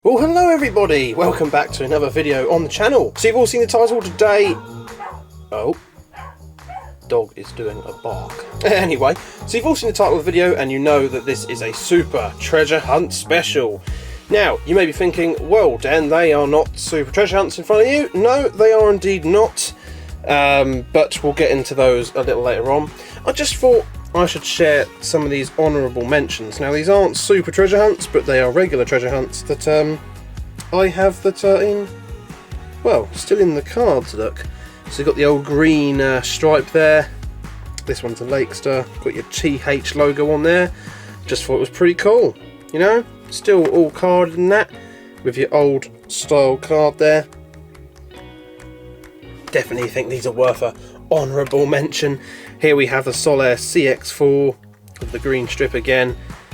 Well, hello everybody, welcome back to another video on the channel. So you've all seen the title today. Oh, dog is doing a bark. Anyway, so you've all seen the title of the video and you know that this is a Supra treasure hunt special. Now, you may be thinking, well Dan, they are not Supra treasure hunts in front of you. No, they are indeed not, but we'll get into those a little later on. I just thought I should share some of these honourable mentions. Now these aren't Supra treasure hunts, but they are regular treasure hunts that I have that are in, well, still in the cards, look. So you've got the old green stripe there. This one's a Lakester, got your TH logo on there. Just thought it was pretty cool, you know, still all carded in that, with your old style card there. Definitely think these are worth a honourable mention. Here we have the Solaire CX4 with the green strip again,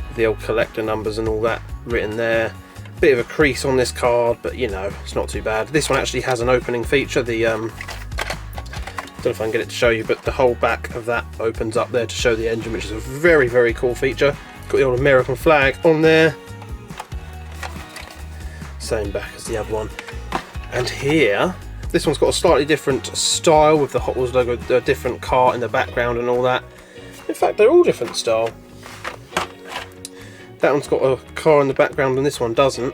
with the old collector numbers and all that written there. Bit of a crease on this card, but you know, it's not too bad. This one actually has an opening feature. The don't know if I can get it to show you, but the whole back of that opens up there to show the engine, which is a very, very cool feature. Got the old American flag on there. Same back as the other one. And here, this one's got a slightly different style with the Hotwheels logo, a different car in the background and all that. In fact, they're all different style. That one's got a car in the background and this one doesn't.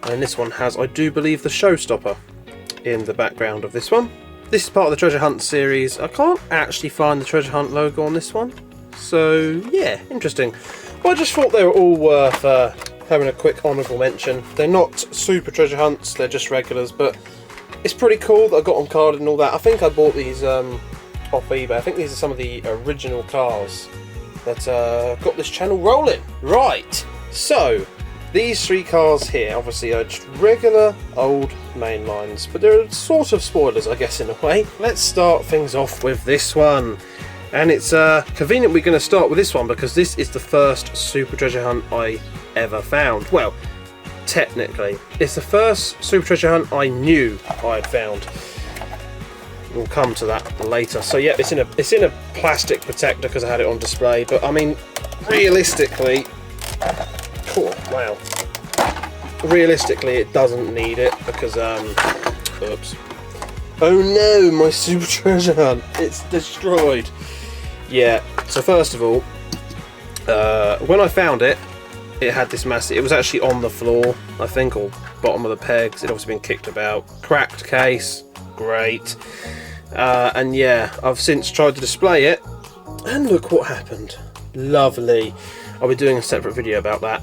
And this one has, I do believe, the showstopper in the background of this one. This is part of the treasure hunt series. I can't actually find the treasure hunt logo on this one. So yeah, interesting. Well, I just thought they were all worth having a quick honourable mention. They're not super treasure hunts, they're just regulars, but it's pretty cool that I got them carded and all that. I think I bought these off eBay. I think these are some of the original cars that got this channel rolling. Right, so these three cars here obviously are just regular old main lines, but they're sort of spoilers, I guess, in a way. Let's start things off with this one. And it's convenient we're going to start with this one because this is the first Supra treasure hunt I ever found. Well, technically, it's the first Supra treasure hunt I knew I had found. We'll come to that later. So yeah, it's in a plastic protector because I had it on display. But I mean, realistically, cool, wow. Realistically, it doesn't need it because oops. Oh no, my Supra treasure hunt! It's destroyed. Yeah. So first of all, when I found it, it had this massive, it was actually on the floor, I think, or bottom of the pegs. It'd obviously been kicked about. Cracked case, great. And yeah, I've since tried to display it, and look what happened. Lovely. I'll be doing a separate video about that.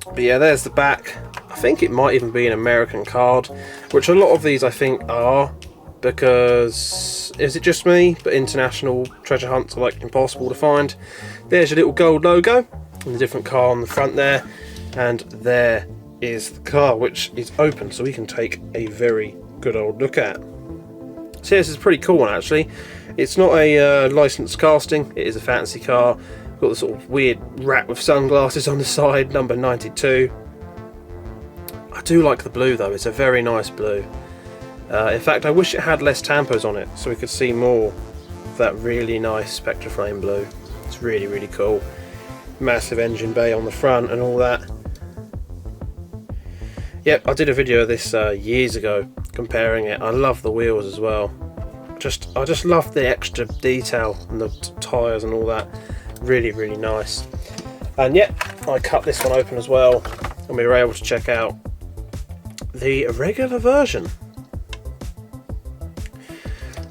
But yeah, there's the back. I think it might even be an American card, which a lot of these I think are, because, is it just me? But international treasure hunts are like impossible to find. There's your little gold logo, and the different car on the front there, and there is the car, which is open, so we can take a very good old look at. So this is a pretty cool one actually. It's not a licensed casting, it is a fancy car. Got the sort of weird rat with sunglasses on the side, number 92. I do like the blue though, it's a very nice blue. In fact, I wish it had less tampos on it so we could see more of that really nice Spectra frame blue. It's really, really cool. Massive engine bay on the front and all that. Yep, I did a video of this years ago comparing it. I love the wheels as well. I just love the extra detail and the tyres and all that. Really, really nice. And yep, I cut this one open as well, and we were able to check out the regular version.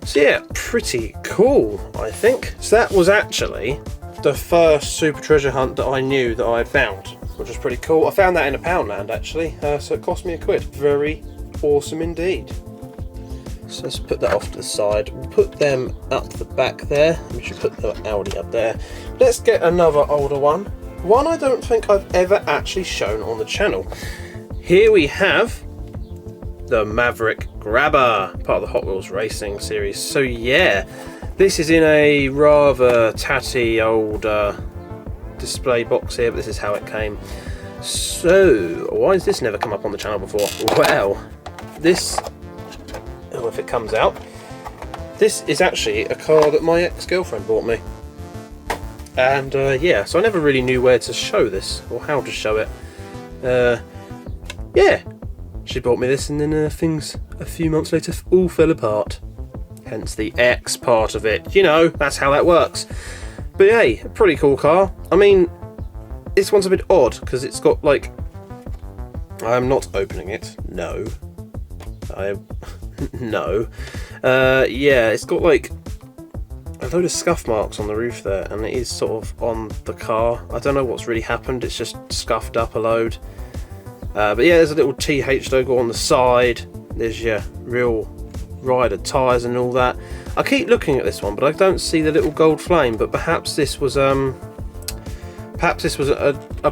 So yeah, pretty cool, I think. So that was actually the first Supra treasure hunt that I knew that I had found, which was pretty cool. I found that in a Poundland actually, so it cost me £1. Very awesome indeed. So let's put that off to the side. We'll put them up the back there. We should put the Audi up there. Let's get another older one. One I don't think I've ever actually shown on the channel. Here we have the Maverick Grabber, part of the Hot Wheels racing series. So yeah, this is in a rather tatty old display box here, but this is how it came. So why has this never come up on the channel before? Well, this, oh, if it comes out, this is actually a car that my ex-girlfriend bought me. And yeah, so I never really knew where to show this or how to show it. yeah, she bought me this, and then things a few months later all fell apart. Hence the X part of it. You know, that's how that works. But hey, a pretty cool car. I mean, this one's a bit odd because it's got like... I'm not opening it. No. No. Yeah, it's got like a load of scuff marks on the roof there, and it is sort of on the car. I don't know what's really happened. It's just scuffed up a load. But yeah, there's a little TH logo on the side. There's your real rider tyres and all that. I keep looking at this one, but I don't see the little gold flame. But perhaps this was a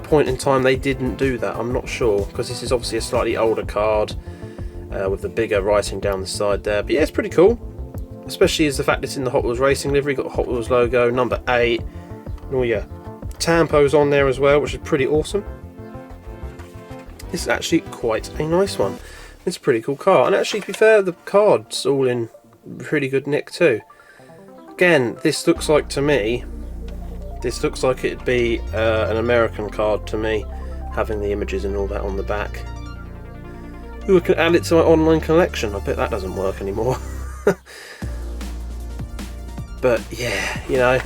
point in time they didn't do that. I'm not sure, because this is obviously a slightly older card with the bigger writing down the side there. But yeah, it's pretty cool, especially as the fact it's in the Hot Wheels racing livery. Got the Hot Wheels logo, number 8, and all your tampos on there as well, which is pretty awesome. This is actually quite a nice one. It's a pretty cool car, and actually, to be fair, the card's all in pretty good nick too. Again, this looks like to me, this looks like it'd be an American card to me, having the images and all that on the back. Ooh, I can add it to my online collection. I bet that doesn't work anymore. But yeah, you know,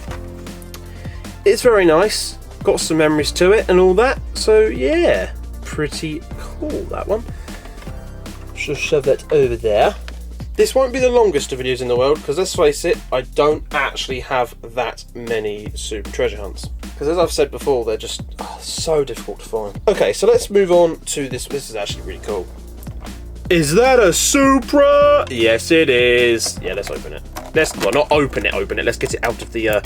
it's very nice. Got some memories to it and all that. So yeah, pretty cool, that one. Just shove that over there. This won't be the longest of videos in the world, because let's face it, I don't actually have that many Supra treasure hunts. Because as I've said before, they're just so difficult to find. Okay, so let's move on to this. This is actually really cool. Is that a Supra? Yes, it is. Yeah, let's open it. Well, not open it. Let's get it out of the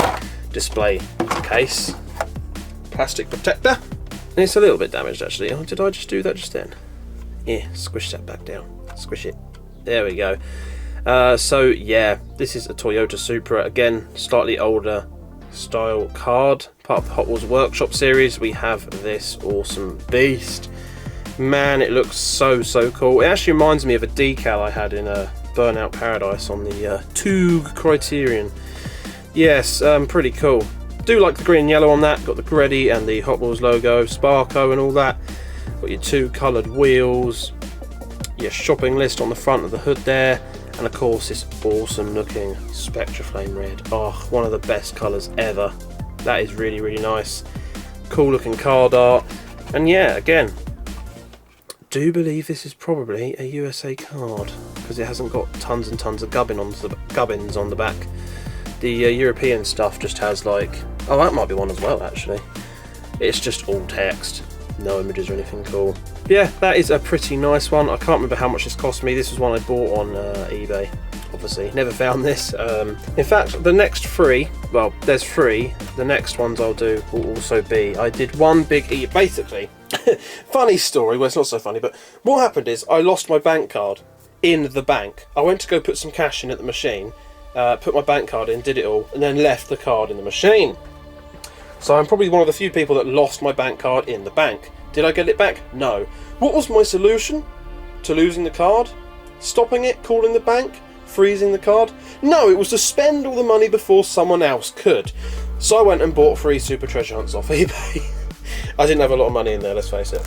display case. Plastic protector. And it's a little bit damaged, actually. Oh, did I just do that just then? Yeah, squish that back down. Squish it. There we go. So yeah, this is a Toyota Supra. Again, slightly older style card. Part of the Hot Wheels Workshop series. We have this awesome beast. Man, it looks so cool. It actually reminds me of a decal I had in a Burnout Paradise on the Tug Criterion. Yes, pretty cool. Do like the green and yellow on that. Got the Greddy and the Hot Wheels logo, Sparko and all that. Got your 2 coloured wheels, your shopping list on the front of the hood there, and of course this awesome looking Spectra Flame Red. Oh, one of the best colours ever. That is really nice. Cool looking card art. And yeah, again, do believe this is probably a USA card, because it hasn't got tons and tons of gubbins on the back. The European stuff just has like, oh, that might be one as well actually. It's just all text, no images or anything cool. Yeah, that is a pretty nice one. I can't remember how much this cost me. This was one I bought on eBay, obviously. Never found this. In fact, the next 3, well, there's 3. The next ones I'll do will also be, I did one big basically, funny story, well, it's not so funny, but what happened is I lost my bank card in the bank. I went to go put some cash in at the machine, put my bank card in, did it all, and then left the card in the machine. So I'm probably one of the few people that lost my bank card in the bank. Did I get it back? No. What was my solution to losing the card? Stopping it, calling the bank, freezing the card? No, it was to spend all the money before someone else could. So I went and bought 3 Super Treasure Hunts off eBay. I didn't have a lot of money in there, let's face it.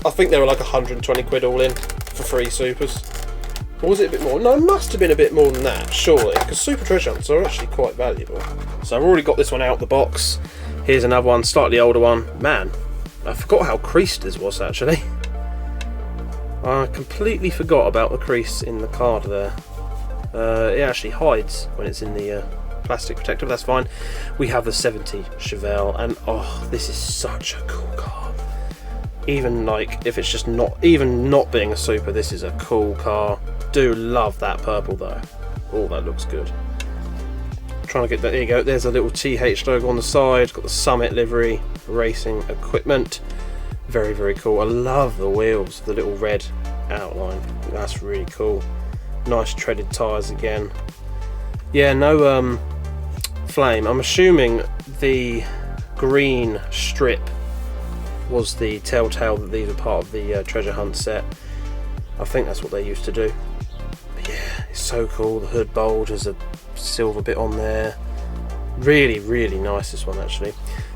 I think they were like 120 quid all in for 3 Supers. Or was it a bit more? No, it must have been a bit more than that, surely, because Super Treasure Hunts are actually quite valuable. So I've already got this one out the box. Here's another one, slightly older one. Man, I forgot how creased this was actually. I completely forgot about the crease in the card there. It actually hides when it's in the plastic protector, but that's fine. We have the 70 Chevelle, and oh, this is such a cool car. Even like, if it's just not being a Super, this is a cool car. Do love that purple though. Oh, that looks good. Trying to get that, there you go, there's a little TH logo on the side, got the Summit livery, racing equipment. Very cool. I love the wheels, the little red outline, that's really cool. Nice treaded tyres again. Yeah, no flame. I'm assuming the green strip was the telltale that these are part of the treasure hunt set. I think that's what they used to do. But yeah, it's so cool. The hood bulge has a silver bit on there. Really nice, this one actually.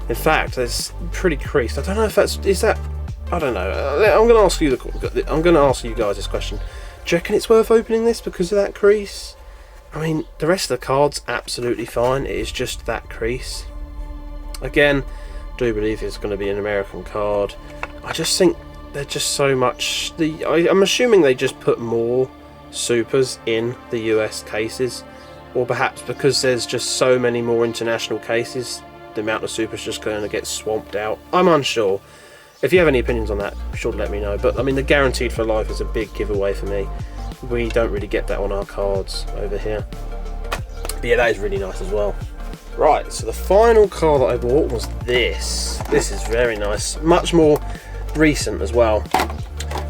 In fact, it's pretty creased. I don't know if is that I don't know. I'm going to ask you guys this question. Do you reckon it's worth opening this because of that crease? I mean, the rest of the card's absolutely fine. It is just that crease. Again, do believe it's going to be an American card. I just think they're just so much. I'm assuming they just put more Supras in the US cases, or perhaps because there's just so many more international cases, the amount of Supras just going to get swamped out. I'm unsure. If you have any opinions on that, be sure to let me know. But I mean, the guaranteed for life is a big giveaway for me. We don't really get that on our cards over here. But yeah, that is really nice as well. Right, so the final car that I bought was this. This is very nice. Much more recent as well.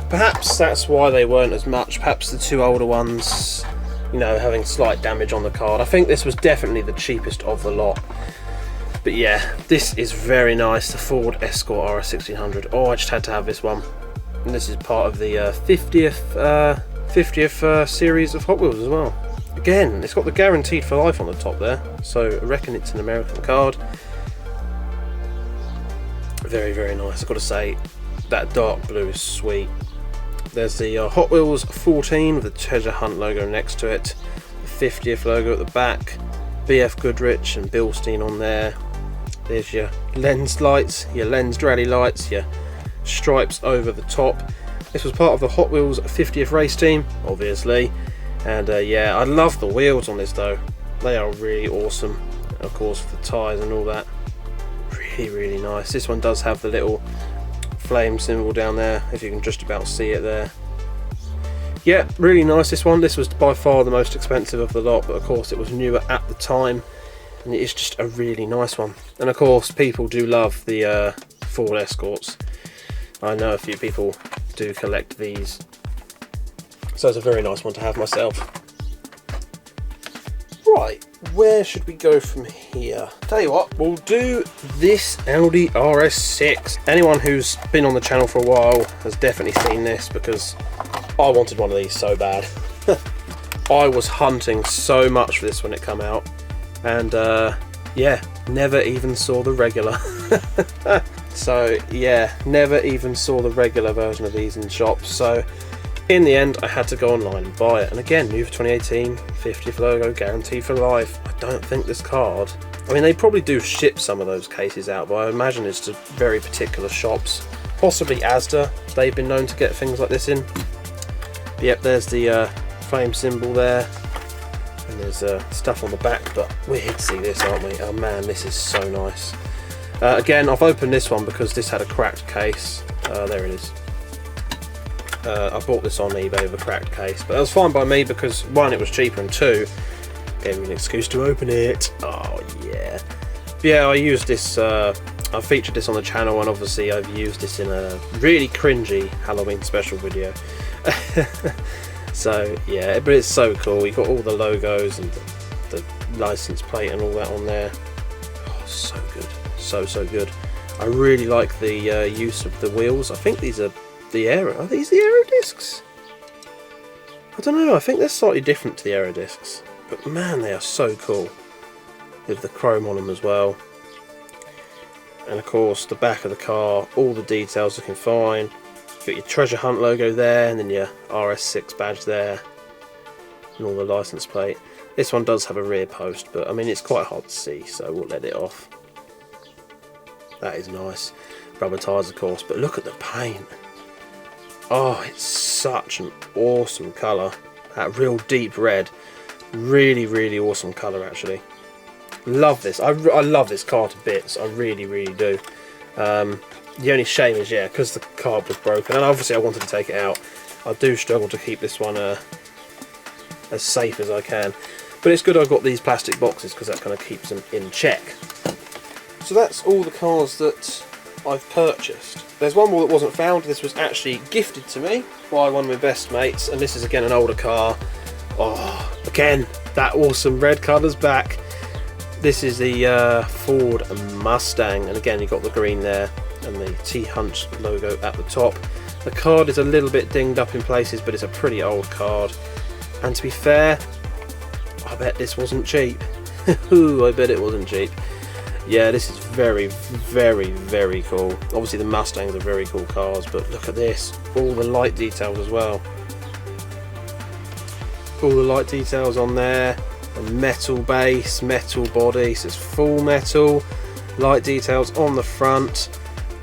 Perhaps that's why they weren't as much. Perhaps the two older ones, you know, having slight damage on the card. I think this was definitely the cheapest of the lot. But yeah, this is very nice. The Ford Escort RS600. Oh, I just had to have this one. And this is part of the 50th series of Hot Wheels as well. Again, it's got the guaranteed for life on the top there, so I reckon it's an American card. Very, very nice. I've got to say, that dark blue is sweet. There's the Hot Wheels 14 with the treasure hunt logo next to it, the 50th logo at the back, BF Goodrich and Bilstein on there. There's your lens lights, your lens rally lights, your stripes over the top. This was part of the Hot Wheels 50th race team, obviously. And yeah, I love the wheels on this though. They are really awesome. And of course, the tyres and all that. Really, really nice. This one does have the little flame symbol down there, if you can just about see it there. Yeah, really nice this one. This was by far the most expensive of the lot, but of course it was newer at the time. And it is just a really nice one. And of course, people do love the Ford Escorts. I know a few people do collect these. So it's a very nice one to have myself. Right, where should we go from here? Tell you what, we'll do this Audi RS6. Anyone who's been on the channel for a while has definitely seen this because I wanted one of these so bad. I was hunting so much for this when it came out. And yeah, never even saw the regular. So yeah, never even saw the regular version of these in shops. So in the end, I had to go online and buy it. And again, new for 2018, 50th logo, guaranteed for life. I don't think this card... I mean, they probably do ship some of those cases out, but I imagine it's to very particular shops. Possibly Asda, they've been known to get things like this in. But yep, there's the flame symbol there. And there's stuff on the back, but we're here to see this, aren't we? Oh man, this is so nice. Again, I've opened this one because this had a cracked case. There it is. I bought this on eBay with a cracked case, but that was fine by me because one, it was cheaper, and two, gave me an excuse to open it. Oh yeah. But yeah, I used this, I featured this on the channel, and obviously I've used this in a really cringy Halloween special video. So yeah, but it's so cool. You've got all the logos and the license plate and all that on there. Oh, so good. So good. I really like the use of the wheels. I think these are are these the aero discs? I don't know, I think they're slightly different to the aero discs, but man, they are so cool with the chrome on them as well. And of course the back of the car, all the details looking fine. You've got your treasure hunt logo there, and then your RS6 badge there, and all the license plate. This one does have a rear post, but I mean it's quite hard to see, so we'll let it off. That is nice. Rubber tyres of course, but look at the paint. Oh, it's such an awesome colour. That real deep red. Really, really awesome colour actually. Love this. I love this car to bits. I really, really do. The only shame is, yeah, because the card was broken, and obviously I wanted to take it out. I do struggle to keep this one as safe as I can. But it's good I've got these plastic boxes because that kind of keeps them in check. So that's all the cars that I've purchased. There's one more that wasn't found. This was actually gifted to me by one of my best mates, and this is again an older car. Oh, again, that awesome red colour's back. This is the Ford Mustang, and again you've got the green there and the T-Hunt logo at the top. The card is a little bit dinged up in places, but it's a pretty old card. And to be fair, I bet this wasn't cheap. I bet it wasn't cheap. Yeah, this is very, very, very cool. Obviously the Mustangs are very cool cars, but look at this. All the light details as well. All the light details on there. A metal base, metal body, so it's full metal. Light details on the front.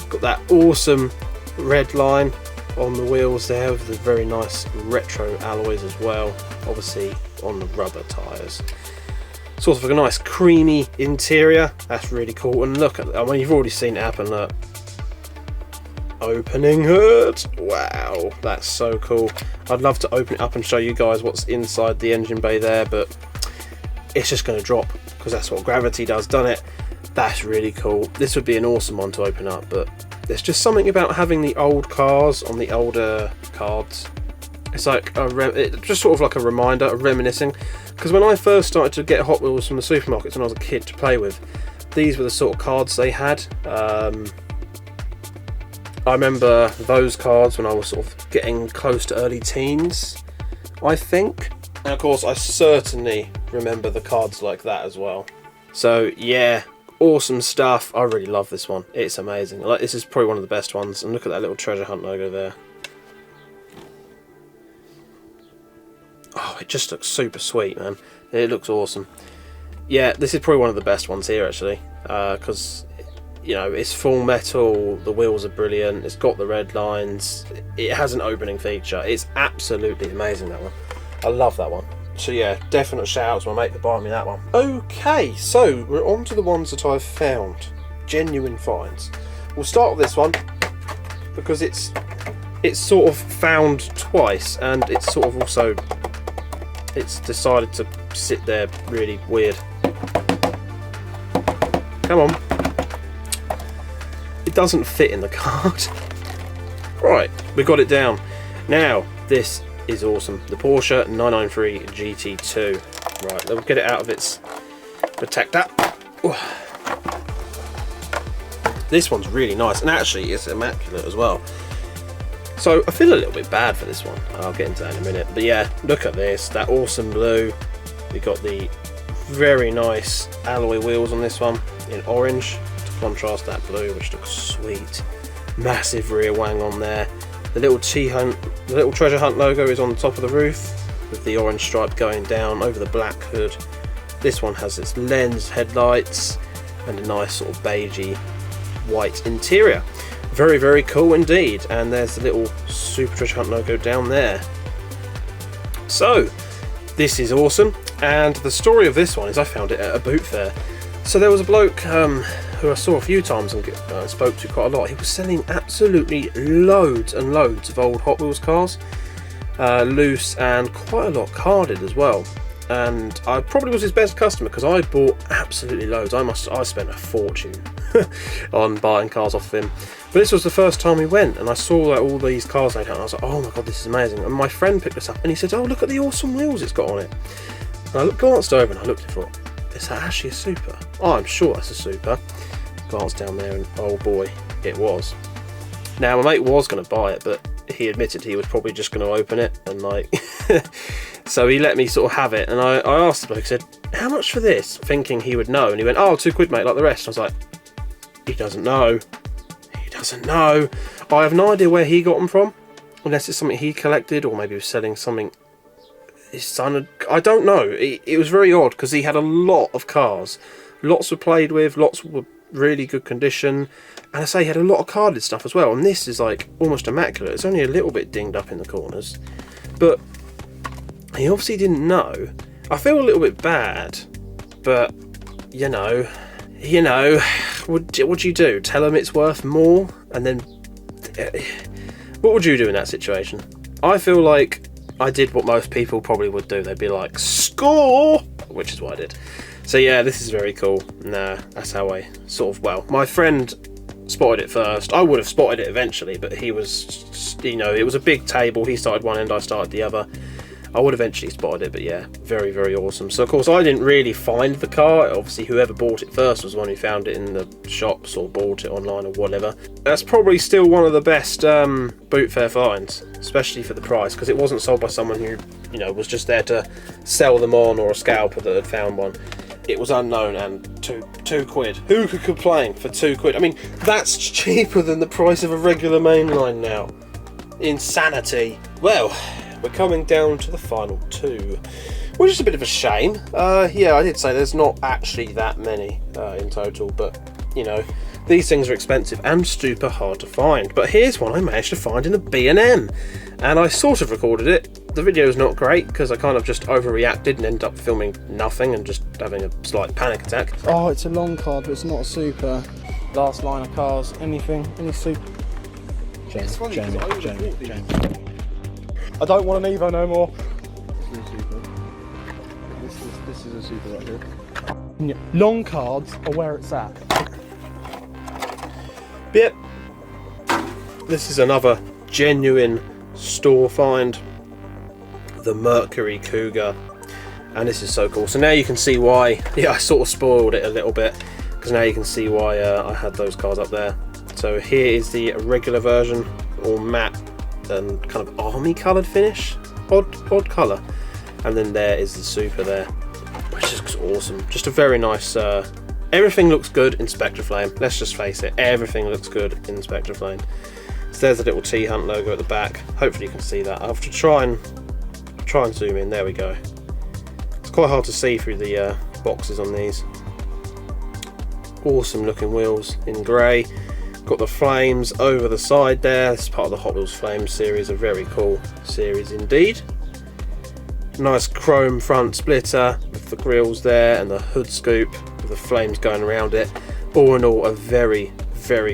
Got that awesome red line on the wheels there with the very nice retro alloys as well. Obviously on the rubber tyres. Sort of like a nice creamy interior. That's really cool. And look at, I mean, you've already seen it happen. Look, opening hood. Wow, that's so cool. I'd love to open it up and show you guys what's inside the engine bay there, but it's just going to drop because that's what gravity does, doesn't it? That's really cool. This would be an awesome one to open up, but there's just something about having the old cars on the older cards. It's like it's just sort of like a reminder, a reminiscing. Because when I first started to get Hot Wheels from the supermarkets when I was a kid to play with, these were the sort of cards they had. I remember those cards when I was sort of getting close to early teens, I think. And of course I certainly remember the cards like that as well. So yeah, awesome stuff. I really love this one. It's amazing. Like, this is probably one of the best ones. And look at that little treasure hunt logo there. Oh, it just looks super sweet, man. It looks awesome. Yeah, this is probably one of the best ones here, actually, because, you know, it's full metal, the wheels are brilliant, it's got the red lines, it has an opening feature. It's absolutely amazing, that one. I love that one. So yeah, definite shout out to my mate that bought me that one. Okay, so we're on to the ones that I've found. Genuine finds. We'll start with this one, because it's sort of found twice, and it's sort of also... it's decided to sit there really weird. Come on. It doesn't fit in the card. Right, we got it down. Now, this is awesome. The Porsche 993 GT2. Right, let's get it out of its protector. This one's really nice, and actually it's immaculate as well. So I feel a little bit bad for this one. I'll get into that in a minute. But yeah, look at this. That awesome blue. We got the very nice alloy wheels on this one in orange to contrast that blue, which looks sweet. Massive rear wang on there. The little treasure hunt logo is on the top of the roof with the orange stripe going down over the black hood. This one has its lens headlights and a nice sort of beigey white interior. Very, very cool indeed. And there's the little Super Treasure Hunt logo down there. So, this is awesome. And the story of this one is I found it at a boot fair. So there was a bloke who I saw a few times and spoke to quite a lot. He was selling absolutely loads and loads of old Hot Wheels cars. Loose and quite a lot carded as well. And I probably was his best customer because I bought absolutely loads. I spent a fortune on buying cars off of him. But this was the first time we went, and I saw that all these cars laid out, and I was like, oh my god, this is amazing. And my friend picked this up, and he said, oh, look at the awesome wheels it's got on it. And I glanced over, and I looked at it and thought, is that actually a Supra? Oh, I'm sure that's a Supra. Glanced down there, and oh boy, it was. Now, my mate was going to buy it, but he admitted he was probably just going to open it, and like... So he let me sort of have it, and I asked the bloke, I said, how much for this? Thinking he would know, and he went, oh, £2 mate, like the rest. I was like, he doesn't know. He doesn't know. I have no idea where he got them from, unless it's something he collected, or maybe he was selling something his son had... I don't know. It was very odd, because he had a lot of cars. Lots were played with, lots were really good condition, and I say he had a lot of carded stuff as well, and this is like almost immaculate. It's only a little bit dinged up in the corners, but he obviously didn't know. I feel a little bit bad, but you know, what you do? Tell him it's worth more, and then what would you do in that situation? I feel like I did what most people probably would do. They'd be like, score, which is what I did. So yeah, this is very cool. Nah, that's how I sort of, well, my friend spotted it first. I would have spotted it eventually, but he was, you know, it was a big table. He started one end, I started the other. I would eventually spotted it, but yeah, very, very awesome. So of course I didn't really find the car. Obviously whoever bought it first was the one who found it in the shops or bought it online or whatever. That's probably still one of the best boot fair finds, especially for the price, because it wasn't sold by someone who, you know, was just there to sell them on, or a scalper that had found one. it was unknown and two quid. Who could complain for 2 quid? I mean, that's cheaper than the price of a regular mainline now. Insanity. Well, we're coming down to the final 2, which is a bit of a shame. Yeah, I did say there's not actually that many in total, but you know, these things are expensive and super hard to find. But here's one I managed to find in a B&M, and I sort of recorded it. The video is not great because I kind of just overreacted and ended up filming nothing and just having a slight panic attack. Oh, it's a long card, but it's not a Super. Last line of cars, any Super. James. I don't want an Evo no more. This is a Super. This is a Super right here. Yeah. Long cards are where it's at. Yep. This is another genuine store find. The Mercury Cougar, and this is so cool. So now you can see why, yeah, I sort of spoiled it a little bit, because now you can see why I had those cars up there. So here is the regular version, all matte and kind of army coloured finish, odd colour, and then there is the Super there, which looks awesome. Just a very nice, everything looks good in Spectre Flame, let's just face it, everything looks good in Spectre Flame. So there's a little T-Hunt logo at the back, hopefully you can see that. I'll have to try and zoom in. There we go. It's quite hard to see through the boxes on these. Awesome looking wheels in grey. Got the flames over the side there. This is part of the Hot Wheels Flames series, a very cool series indeed. Nice chrome front splitter with the grills there and the hood scoop with the flames going around it. All in all, a very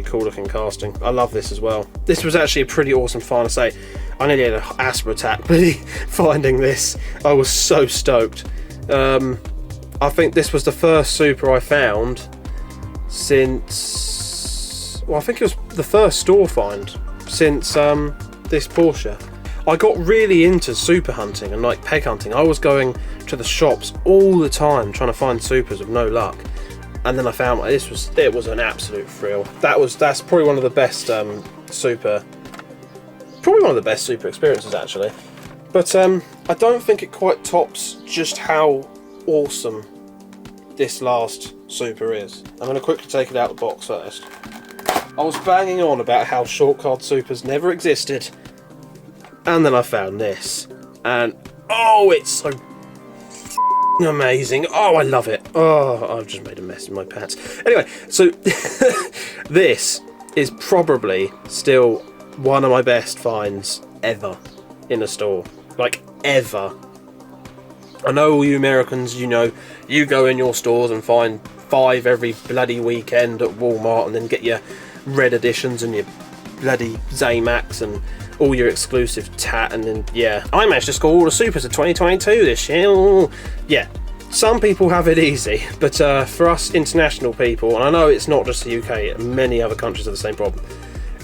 cool looking casting. I love this as well. This was actually a pretty awesome find. I say, I nearly had an asthma attack finding this. I was so stoked. I think this was the first Super I found since, well, I think it was the first store find since this Porsche. I got really into super hunting and like peg hunting. I was going to the shops all the time trying to find Supers with no luck. And then I found it was an absolute thrill. That's probably one of the best Super experiences actually. But I don't think it quite tops just how awesome this last Super is. I'm going to quickly take it out of the box first. I was banging on about how short card Supers never existed, and then I found this, and oh, it's so amazing. Oh, I love it. Oh, I've just made a mess in my pants. Anyway, so this is probably still one of my best finds ever in a store. Like, ever. I know all you Americans, you know, you go in your stores and find 5 every bloody weekend at Walmart and then get your red editions and your bloody Zamax and all your exclusive tat, and then yeah, I managed to score all the Supers of 2022 this year. Ooh. Yeah, some people have it easy, but for us international people, and I know it's not just the UK, many other countries have the same problem.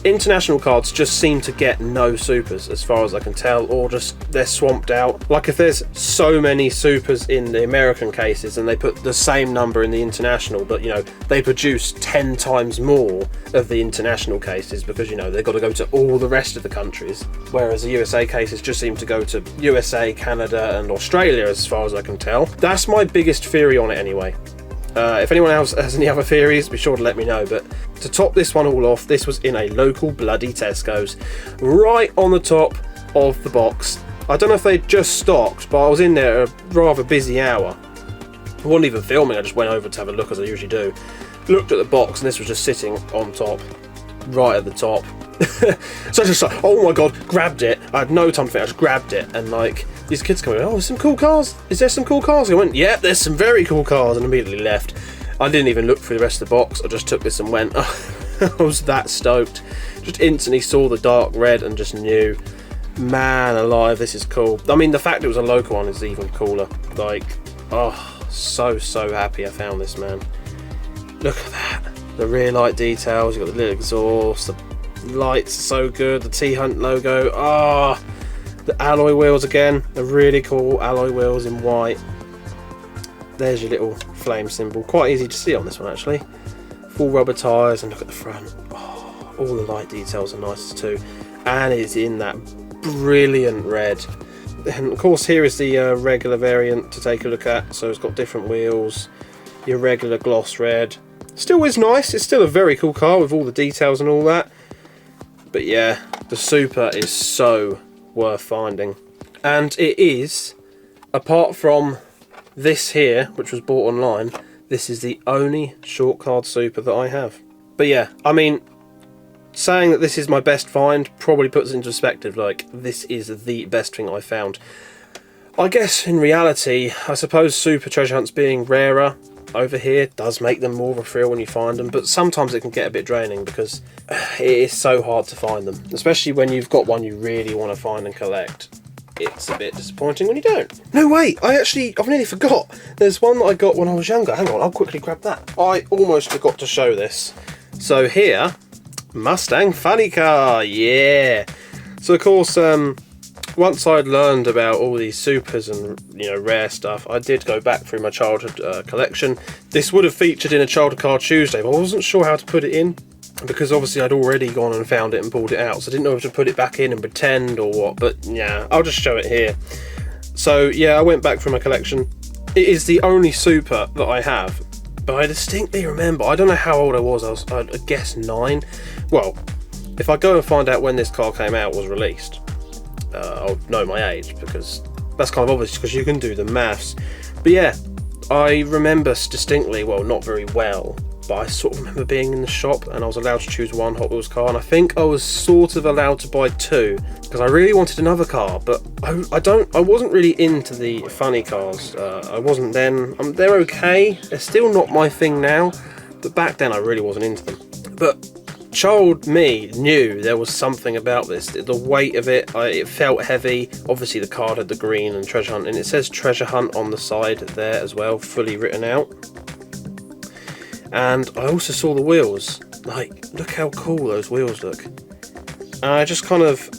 International cards just seem to get no Supers as far as I can tell, or just they're swamped out. Like if there's so many Supers in the American cases and they put the same number in the international, but you know, they produce 10 times more of the international cases because, you know, they've got to go to all the rest of the countries, whereas the USA cases just seem to go to USA, Canada and Australia as far as I can tell. That's my biggest theory on it anyway. If anyone else has any other theories, be sure to let me know. But to top this one all off, this was in a local bloody Tesco's, right on the top of the box. I don't know if they just stocked, but I was in there at a rather busy hour. I wasn't even filming, I just went over to have a look as I usually do. Looked at the box and this was just sitting on top, right at the top. So I just like, oh my god, grabbed it. I had no time to think, I just grabbed it, and like, these kids come in, oh, there's some cool cars. Is there some cool cars? I went, yeah, there's some very cool cars, and immediately left. I didn't even look through the rest of the box. I just took this and went. I was that stoked. Just instantly saw the dark red and just knew, man alive, this is cool. I mean, the fact it was a local one is even cooler. Like, oh, so happy I found this, man. Look at that. The rear light details, you've got the little exhaust, the lights are so good, the T-Hunt logo, ah. Oh, the alloy wheels again, the really cool alloy wheels in white. There's your little flame symbol, quite easy to see on this one actually. Full rubber tyres, and look at the front. Oh, all the light details are nice too, and it's in that brilliant red. And of course here is the regular variant to take a look at. So it's got different wheels, your regular gloss red. Still is nice, it's still a very cool car with all the details and all that. But yeah, the Supra is so worth finding. And it is, apart from this here, which was bought online, this is the only short card Supra that I have. But yeah, I mean, saying that this is my best find probably puts it into perspective. Like, this is the best thing I found. I guess in reality, I suppose Supra treasure hunts being rarer over here does make them more of a thrill when you find them, but sometimes it can get a bit draining because it is so hard to find them, especially when you've got one you really want to find and collect. It's a bit disappointing when you don't. No, wait, I've nearly forgot. There's one that I got when I was younger. Hang on, I'll quickly grab that. I almost forgot to show this. So here, Mustang funny car, yeah. So of course, once I'd learned about all these Supras and, you know, rare stuff, I did go back through my childhood collection. This would have featured in a Childhood Car Tuesday, but I wasn't sure how to put it in, because obviously I'd already gone and found it and pulled it out, so I didn't know if to put it back in and pretend or what, but yeah, I'll just show it here. So yeah, I went back through my collection. It is the only Supra that I have, but I distinctly remember, I don't know how old I was, I'd guess 9. Well, if I go and find out when this car came out, was released, I'll know my age, because that's kind of obvious because you can do the maths. But yeah, I remember distinctly, well, not very well, but I sort of remember being in the shop and I was allowed to choose one Hot Wheels car, and I think I was sort of allowed to buy 2 because I really wanted another car, but I wasn't really into the funny cars. I wasn't then. They're okay, they're still not my thing now, but back then I really wasn't into them. But child me knew there was something about this. The weight of it, it felt heavy. Obviously the card had the green and treasure hunt, and it says treasure hunt on the side there as well, fully written out. And I also saw the wheels. Like, look how cool those wheels look. And I just kind of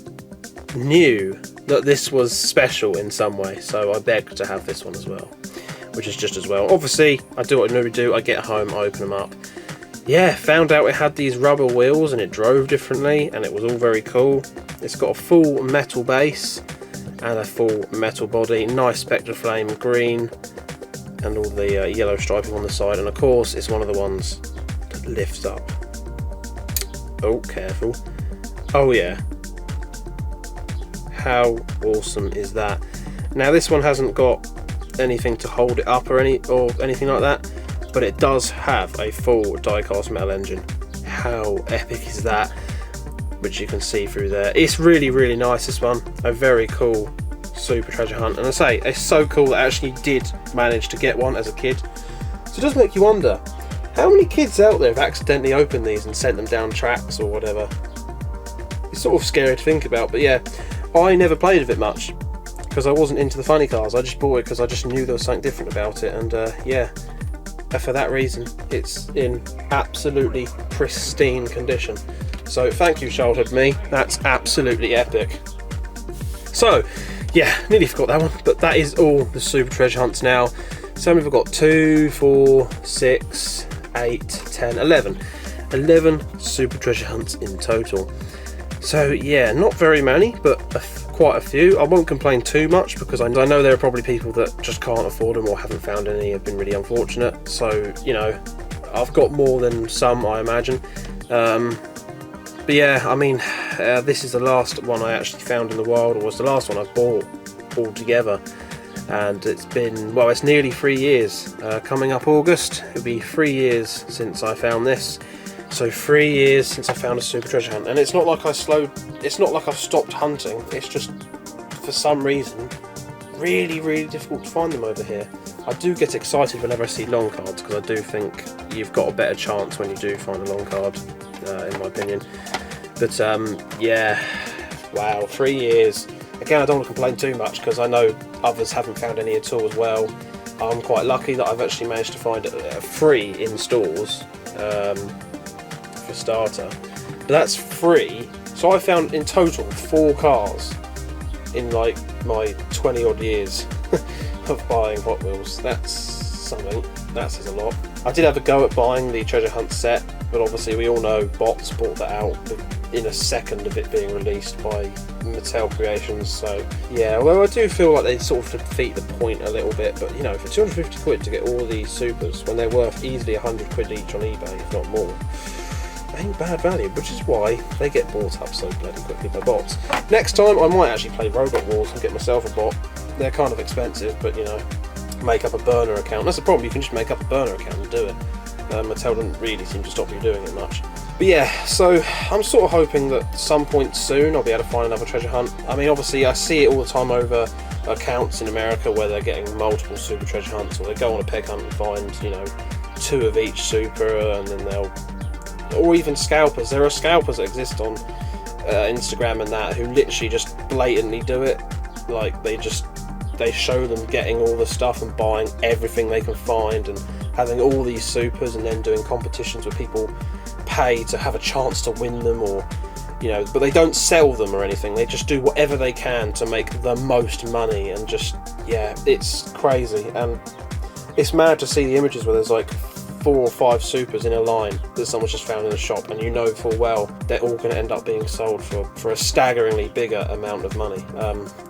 knew that this was special in some way, so I begged to have this one as well, which is just as well. Obviously I do what I normally do, I get home, I open them up. Yeah, found out it had these rubber wheels and it drove differently, and it was all very cool. It's got a full metal base and a full metal body, nice Spectre Flame green, and all the yellow striping on the side, and of course it's one of the ones that lifts up. Oh, careful. Oh yeah. How awesome is that? Now this one hasn't got anything to hold it up or anything like that, but it does have a full die-cast metal engine. How epic is that? Which you can see through there. It's really, really nice, this one. A very cool Supra treasure hunt. And I say, it's so cool that I actually did manage to get one as a kid. So it does make you wonder, how many kids out there have accidentally opened these and sent them down tracks or whatever? It's sort of scary to think about, but yeah, I never played with it much because I wasn't into the funny cars. I just bought it because I just knew there was something different about it, and yeah. For that reason, it's in absolutely pristine condition. So thank you, childhood me. That's absolutely epic. So yeah, nearly forgot that one, but that is all the Supra treasure hunts now. So we've got 2, 4, 6, 8, 10, 11. 11 Supra treasure hunts in total. So yeah, not very many, but quite a few. I won't complain too much because I know there are probably people that just can't afford them or haven't found any, have been really unfortunate. So, you know, I've got more than some, I imagine. But yeah, I mean, this is the last one I actually found in the wild, or was the last one I bought altogether. And it's been, well, it's nearly 3 years. Coming up August, it'll be 3 years since I found this. So 3 years since I found a Supra treasure hunt, and it's not like it's not like I've stopped hunting, it's just, for some reason, really, really difficult to find them over here. I do get excited whenever I see long cards, because I do think you've got a better chance when you do find a long card, in my opinion. But yeah, wow, 3 years. Again, I don't want to complain too much, because I know others haven't found any at all as well. I'm quite lucky that I've actually managed to find it free in stores. For starter, but that's free. So I found in total 4 cars in like my 20 odd years of buying Hot Wheels. That's something, that says a lot. I did have a go at buying the treasure hunt set, but obviously we all know bots bought that out in a second of it being released by Mattel creations, so yeah, well I do feel like they sort of defeat the point a little bit, but you know, for 250 quid to get all these Supers when they're worth easily 100 quid each on eBay, if not more, ain't bad value, which is why they get bought up so bloody quickly by bots. Next time I might actually play Robot Wars and get myself a bot. They're kind of expensive, but you know, make up a burner account. That's the problem, you can just make up a burner account and do it. Mattel doesn't really seem to stop you doing it much. But yeah, so I'm sort of hoping that some point soon I'll be able to find another treasure hunt. I mean, obviously I see it all the time over accounts in America where they're getting multiple Super treasure hunts, or they go on a peg hunt and find, you know, 2 of each Super, and then they'll, or even scalpers. There are scalpers that exist on Instagram and that who literally just blatantly do it. Like they show them getting all the stuff and buying everything they can find and having all these Supers, and then doing competitions where people pay to have a chance to win them, or you know, but they don't sell them or anything. They just do whatever they can to make the most money, and just, yeah, it's crazy. And it's mad to see the images where there's like 4 or 5 Supers in a line that someone's just found in a shop, and you know full well they're all going to end up being sold for a staggeringly bigger amount of money.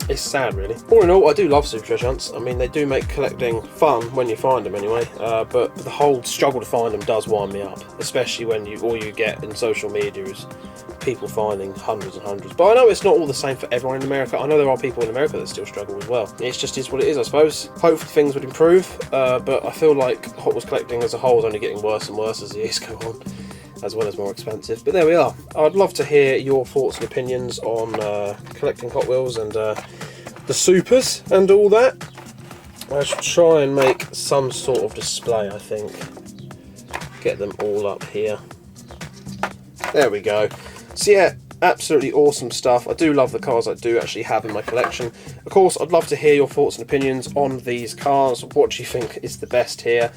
It's sad, really. All in all, I do love Super treasure hunts. I mean, they do make collecting fun when you find them anyway, but the whole struggle to find them does wind me up, especially when all you get in social media is people finding hundreds and hundreds. But I know it's not all the same for everyone in America. I know there are people in America that still struggle as well. It just is what it is, I suppose. Hopefully things would improve, but I feel like Hot Wheels collecting as a whole is only getting worse and worse as the years go on, as well as more expensive. But there we are. I'd love to hear your thoughts and opinions on collecting Hot Wheels and the Supers and all that. I should try and make some sort of display, I think. Get them all up here. There we go. So yeah, absolutely awesome stuff. I do love the cars I do actually have in my collection. Of course, I'd love to hear your thoughts and opinions on these cars. What do you think is the best here?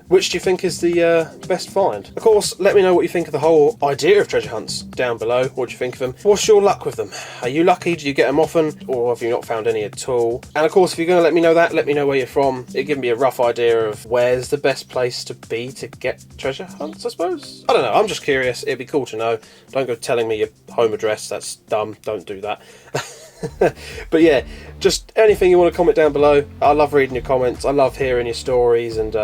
Which do you think is the best find? Of course, let me know what you think of the whole idea of treasure hunts down below. What do you think of them? What's your luck with them? Are you lucky? Do you get them often? Or have you not found any at all? And of course, if you're going to let me know that, let me know where you're from. It gives me a rough idea of where's the best place to be to get treasure hunts, I suppose. I don't know, I'm just curious. It'd be cool to know. Don't go telling me your home address. That's dumb. Don't do that. But yeah, just anything you want to comment down below. I love reading your comments. I love hearing your stories and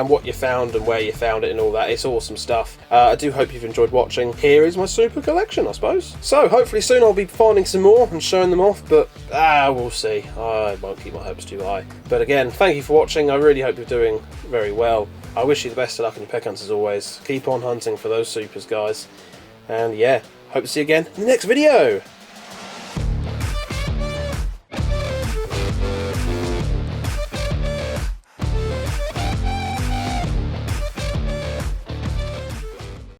what you found and where you found it and all that. It's awesome stuff. I do hope you've enjoyed watching. Here is my Super collection, I suppose. So hopefully soon I'll be finding some more and showing them off, but we'll see. I won't keep my hopes too high. But again, thank you for watching. I really hope you're doing very well. I wish you the best of luck in your peg hunts as always. Keep on hunting for those Supers, guys. And yeah, hope to see you again in the next video.